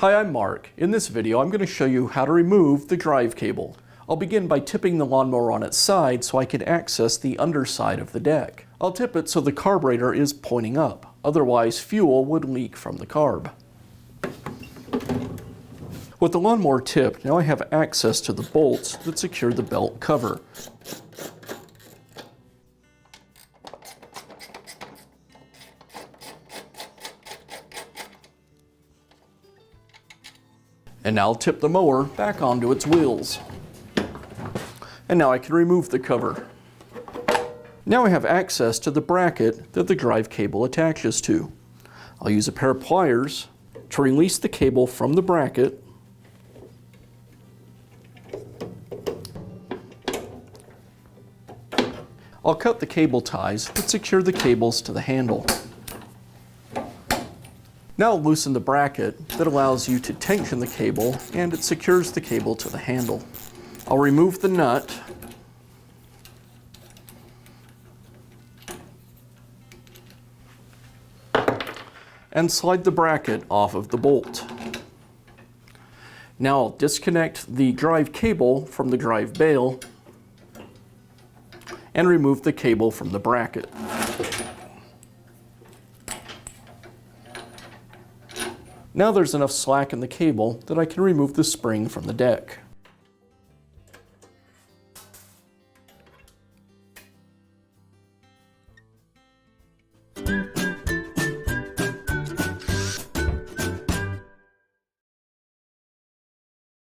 Hi, I'm Mark. In this video, I'm going to show you how to remove the drive cable. I'll begin by tipping the lawnmower on its side so I can access the underside of the deck. I'll tip it so the carburetor is pointing up, otherwise fuel would leak from the carb. With the lawnmower tipped, now I have access to the bolts that secure the belt cover. And now I'll tip the mower back onto its wheels. And now I can remove the cover. Now I have access to the bracket that the drive cable attaches to. I'll use a pair of pliers to release the cable from the bracket. I'll cut the cable ties that secure the cables to the handle. Now I'll loosen the bracket that allows you to tension the cable, and it secures the cable to the handle. I'll remove the nut and slide the bracket off of the bolt. Now I'll disconnect the drive cable from the drive bail and remove the cable from the bracket. Now there's enough slack in the cable that I can remove the spring from the deck.